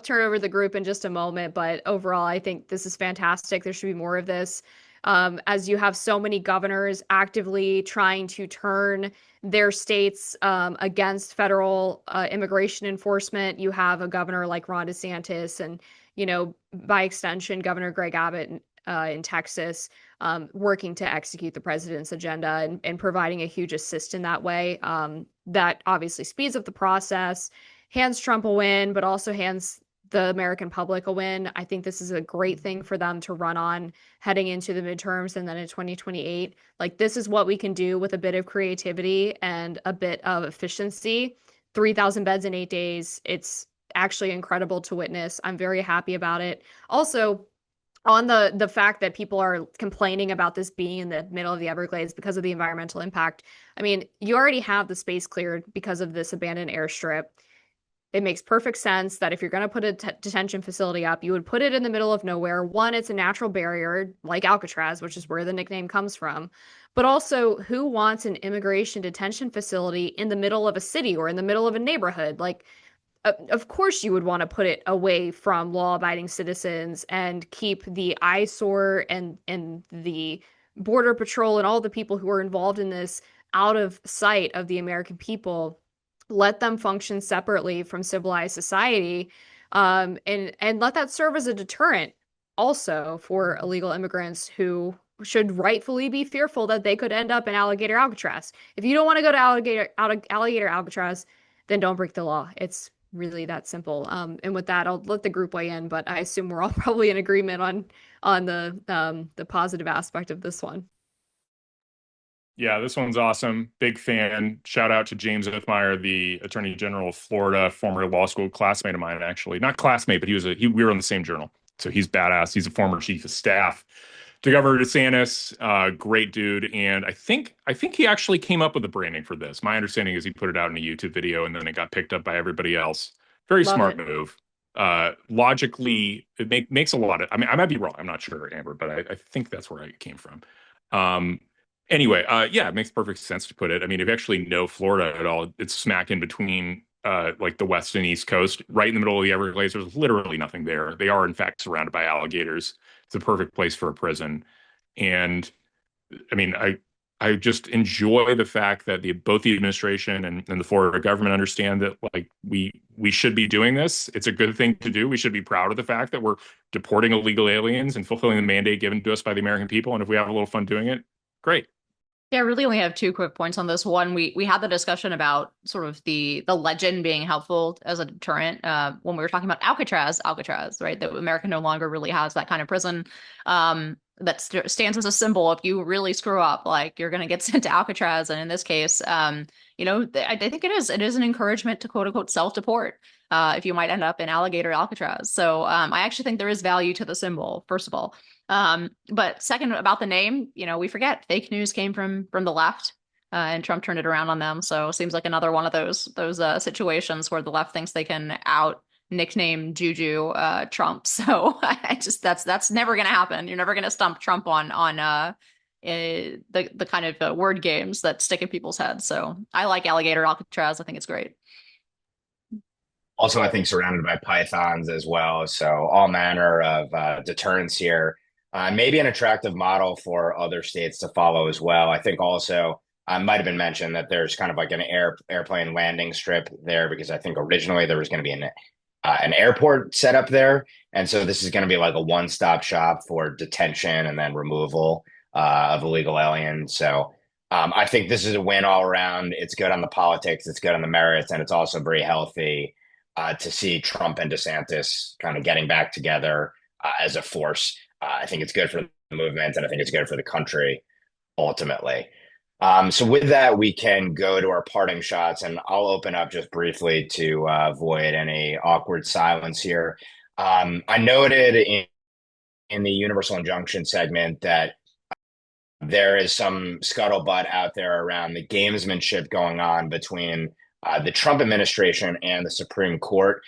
turn over the group in just a moment. But overall, I think this is fantastic. There should be more of this. As you have so many governors actively trying to turn their states against federal immigration enforcement. You have a governor like Ron DeSantis and by extension, Governor Greg Abbott in Texas, working to execute the president's agenda and providing a huge assist in that way. That obviously speeds up the process, hands Trump a win, but also hands the American public a win. I think this is a great thing for them to run on heading into the midterms and then in 2028. Like, this is what we can do with a bit of creativity and a bit of efficiency. 3,000 beds in 8 days. It's actually incredible to witness. I'm very happy about it. Also, on the fact that people are complaining about this being in the middle of the Everglades because of the environmental impact. I mean, you already have the space cleared because of this abandoned airstrip. It makes perfect sense that if you're going to put a detention facility up, you would put it in the middle of nowhere. One, it's a natural barrier like Alcatraz, which is where the nickname comes from. But also, who wants an immigration detention facility in the middle of a city or in the middle of a neighborhood? Like, of course you would want to put it away from law-abiding citizens and keep the eyesore and the border patrol and all the people who are involved in this out of sight of the American people. Let them function separately from civilized society, and let that serve as a deterrent also for illegal immigrants who should rightfully be fearful that they could end up in Alligator Alcatraz. If you don't want to go to Alligator Alcatraz, then don't break the law. It's really that simple. And with that, I'll let the group weigh in, but I assume we're all probably in agreement on the positive aspect of this one. Yeah, this one's awesome. Big fan. Shout out to James Oathmeyer, the Attorney General of Florida, former law school classmate of mine, actually. Not classmate, but we were in the same journal. So he's badass. He's a former chief of staff to Governor DeSantis. Great dude. And I think he actually came up with the branding for this. My understanding is he put it out in a YouTube video and then it got picked up by everybody else. Very smart move. Logically, it makes a lot of, I mean, I might be wrong. I'm not sure, Amber, but I think that's where it came from. Anyway, yeah, it makes perfect sense to put it. I mean, if you actually know Florida at all, it's smack in between like the west and east coast, right in the middle of the Everglades. There's literally nothing there. They are, in fact, surrounded by alligators. It's a perfect place for a prison. And I mean, I just enjoy the fact that both the administration and the Florida government understand that, like, we should be doing this. It's a good thing to do. We should be proud of the fact that we're deporting illegal aliens and fulfilling the mandate given to us by the American people. And if we have a little fun doing it, great. Yeah, I really only have two quick points on this. One, we had the discussion about sort of the legend being helpful as a deterrent when we were talking about Alcatraz, right? That America no longer really has that kind of prison. that stands as a symbol. If you really screw up, like you're going to get sent to Alcatraz. And in this case, I think it is an encouragement to quote unquote self-deport if you might end up in Alligator Alcatraz. So I actually think there is value to the symbol, first of all. But second, about the name, we forget fake news came from the left. And Trump turned it around on them. So it seems like another one of those situations where the left thinks they can out nickname Juju Trump. So that's never going to happen. You're never going to stump Trump on the kind of word games that stick in people's heads. So I like Alligator Alcatraz. I think it's great. Also, I think surrounded by pythons as well. So all manner of deterrence here. Maybe an attractive model for other states to follow as well. I think also might have been mentioned that there's kind of like an airplane landing strip there, because I think originally there was going to be an airport set up there. And so this is going to be like a one-stop shop for detention and then removal of illegal aliens. So I think this is a win all around. It's good on the politics, it's good on the merits, and it's also very healthy to see Trump and DeSantis kind of getting back together as a force. I think it's good for the movement, and I think it's good for the country ultimately. So with that, we can go to our parting shots, and I'll open up just briefly to avoid any awkward silence here. I noted in the Universal Injunction segment that there is some scuttlebutt out there around the gamesmanship going on between the Trump administration and the Supreme Court.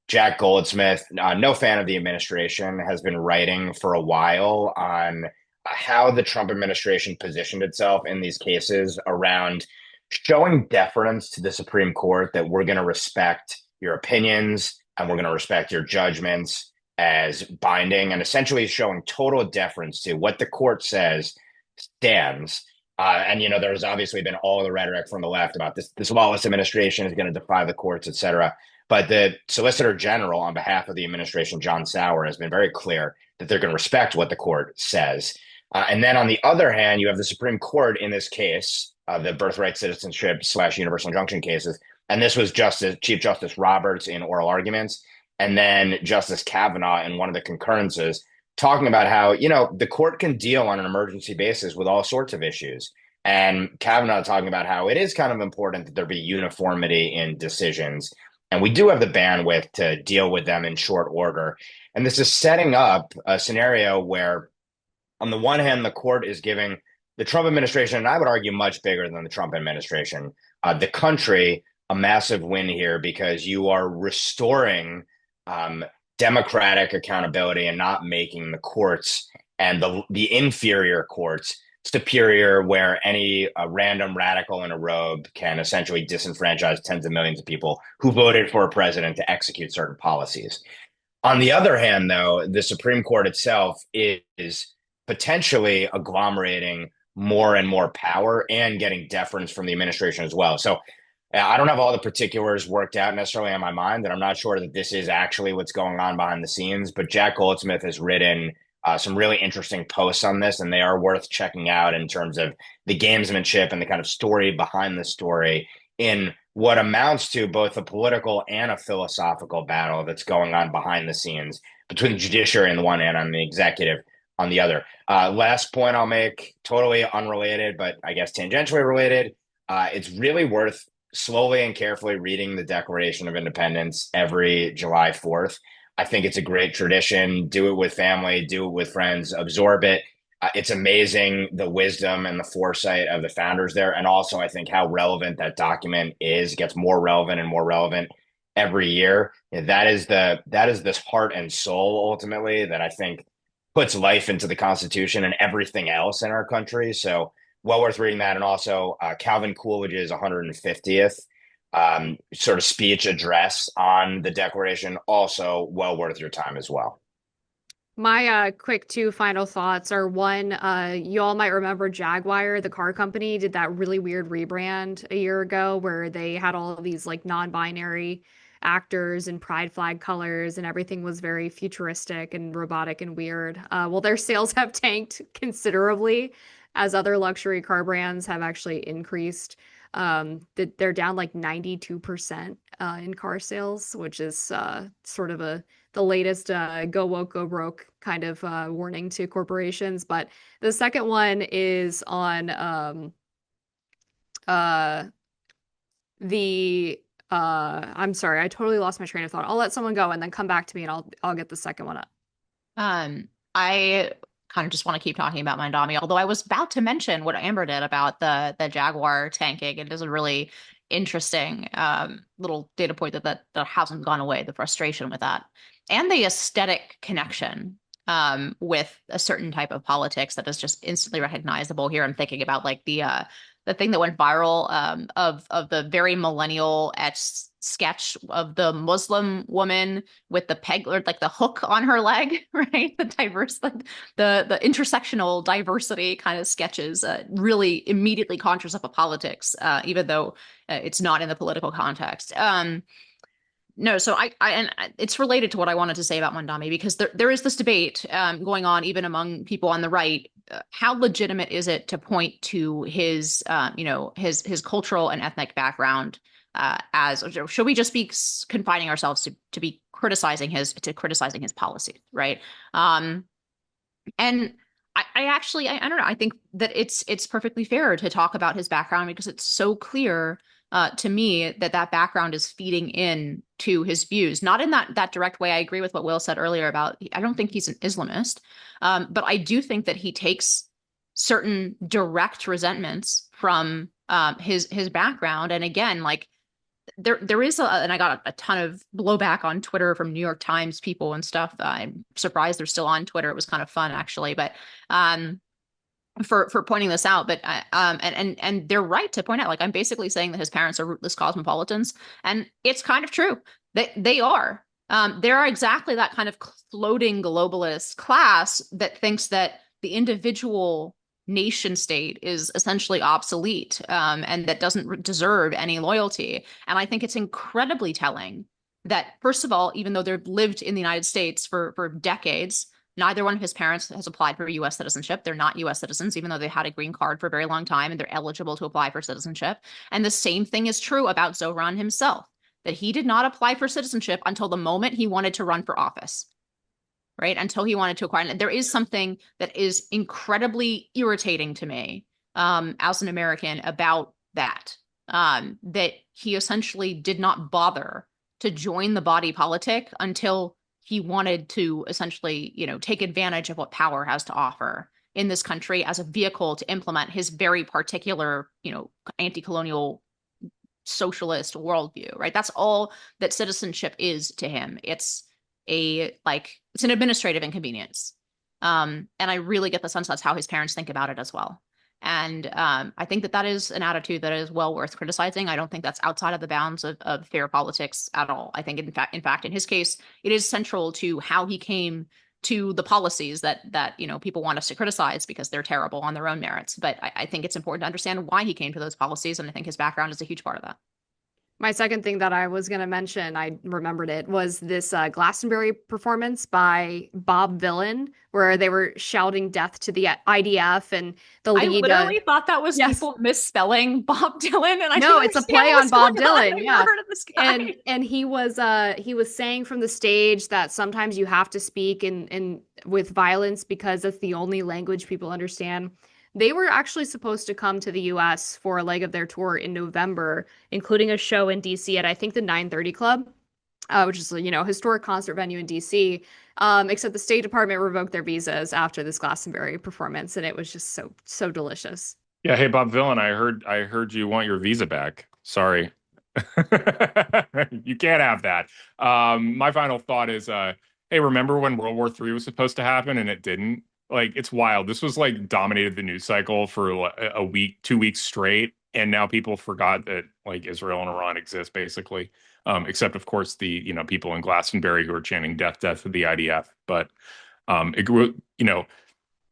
Jack Goldsmith, no fan of the administration, has been writing for a while on how the Trump administration positioned itself in these cases around showing deference to the Supreme Court, that we're going to respect your opinions and we're going to respect your judgments as binding, and essentially showing total deference to what the court says stands. And there's obviously been all the rhetoric from the left about this lawless administration is going to defy the courts, et cetera. But the Solicitor General on behalf of the administration, John Sauer, has been very clear that they're going to respect what the court says. And then on the other hand, you have the Supreme Court in this case, the birthright citizenship / universal injunction cases. And this was Chief Justice Roberts in oral arguments, and then Justice Kavanaugh in one of the concurrences, talking about how, the court can deal on an emergency basis with all sorts of issues. And Kavanaugh talking about how it is kind of important that there be uniformity in decisions. And we do have the bandwidth to deal with them in short order. And this is setting up a scenario where, on the one hand, the court is giving the Trump administration, and I would argue much bigger than the Trump administration, the country, a massive win here, because you are restoring democratic accountability and not making the courts and the inferior courts superior, where any random radical in a robe can essentially disenfranchise tens of millions of people who voted for a president to execute certain policies. On the other hand, though, the Supreme Court itself is potentially agglomerating more and more power and getting deference from the administration as well. So I don't have all the particulars worked out necessarily in my mind, and I'm not sure that this is actually what's going on behind the scenes, but Jack Goldsmith has written some really interesting posts on this, and they are worth checking out in terms of the gamesmanship and the kind of story behind the story in what amounts to both a political and a philosophical battle that's going on behind the scenes between the judiciary on the one hand and the executive on the other. Last point I'll make, totally unrelated, but I guess tangentially related. It's really worth slowly and carefully reading the Declaration of Independence every July 4th. I think it's a great tradition. Do it with family, do it with friends, absorb it. It's amazing the wisdom and the foresight of the founders there. And also, I think how relevant that document is. It gets more relevant and more relevant every year. That is this heart and soul, ultimately, that I think puts life into the Constitution and everything else in our country. So well worth reading that. And also Calvin Coolidge's 150th sort of speech address on the Declaration, also well worth your time as well. My quick two final thoughts are, one, you all might remember Jaguar, the car company, did that really weird rebrand a year ago where they had all of these like non-binary actors and pride flag colors, and everything was very futuristic and robotic and weird. Well, their sales have tanked considerably as other luxury car brands have actually increased. They're down like 92% in car sales, which is sort of the latest go woke, go broke kind of warning to corporations. But the second one is on the I'm sorry, I totally lost my train of thought. I'll let someone go and then come back to me and I'll get the second one up. I kind of just want to keep talking about Mamdani, although I was about to mention what Amber did about the Jaguar tanking. It is a really interesting little data point that hasn't gone away, the frustration with that. And the aesthetic connection with a certain type of politics that is just instantly recognizable here. I'm thinking about like the thing that went viral of the very millennial etched sketch of the Muslim woman with the peg or like the hook on her leg, right? The diverse, the intersectional diversity kind of sketches really immediately conjures up a politics, even though it's not in the political context. No, so and it's related to what I wanted to say about Mamdani, because there is this debate going on even among people on the right. How legitimate is it to point to his, his cultural and ethnic background as, or should we just be confining ourselves to be criticizing his policies, right? And I actually I don't know. I think that it's perfectly fair to talk about his background because it's so clear to me that background is feeding in to his views, not in that direct way. I agree with what Will said earlier about, I don't think he's an Islamist, but I do think that he takes certain direct resentments from his background. And again, like there is and I got a ton of blowback on Twitter from New York Times people and stuff. I'm surprised they're still on Twitter. It was kind of fun actually, but for pointing this out, but and they're right to point out, like, I'm basically saying that his parents are rootless cosmopolitans, and it's kind of true. They are. They are exactly that kind of floating globalist class that thinks that the individual nation state is essentially obsolete, and that doesn't deserve any loyalty. And I think it's incredibly telling that, first of all, even though they've lived in the United States for decades, neither one of his parents has applied for U.S. citizenship. They're not U.S. citizens, even though they had a green card for a very long time and they're eligible to apply for citizenship. And the same thing is true about Zohran himself, that he did not apply for citizenship until the moment he wanted to run for office, right? Until he wanted to acquire. And there is something that is incredibly irritating to me as an American about that, that he essentially did not bother to join the body politic until he wanted to essentially, take advantage of what power has to offer in this country as a vehicle to implement his very particular, anti-colonial socialist worldview, right? That's all that citizenship is to him. It's an administrative inconvenience. And I really get the sense that's how his parents think about it as well. And I think that is an attitude that is well worth criticizing. I don't think that's outside of the bounds of fair politics at all. I think, in fact, in his case, it is central to how he came to the policies that people want us to criticize because they're terrible on their own merits. But I think it's important to understand why he came to those policies, and I think his background is a huge part of that. My second thing that I was going to mention, I remembered it, was this Glastonbury performance by Bob Dylan, where they were shouting death to the IDF and the lead. I literally thought that was people misspelling Bob Dylan, and no, it's a play on Bob Dylan. Yeah, and he was saying from the stage that sometimes you have to speak in with violence because that's the only language people understand. They were actually supposed to come to the U.S. for a leg of their tour in November, including a show in D.C. at, I think, the 930 Club, which is a historic concert venue in D.C. Except the State Department revoked their visas after this Glastonbury performance, and it was just so delicious. Yeah, hey Bob Dylan, I heard you want your visa back. Sorry, you can't have that. My final thought is, hey, remember when World War III was supposed to happen and it didn't? Like, it's wild. This was like dominated the news cycle for a week, 2 weeks straight. And now people forgot that like Israel and Iran exist, basically. Except, of course, the, people in Glastonbury who are chanting death to the IDF. But,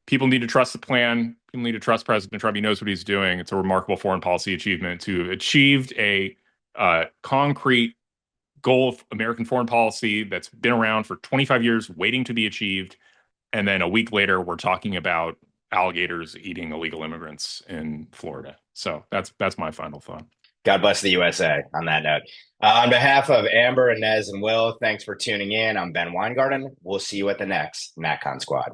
people need to trust the plan. People need to trust President Trump. He knows what he's doing. It's a remarkable foreign policy achievement to have achieved a concrete goal of American foreign policy that's been around for 25 years, waiting to be achieved. And then a week later, we're talking about alligators eating illegal immigrants in Florida. So that's my final thought. God bless the USA on that note. On behalf of Amber, Inez, and Will, thanks for tuning in. I'm Ben Weingarten. We'll see you at the next NatCon Squad.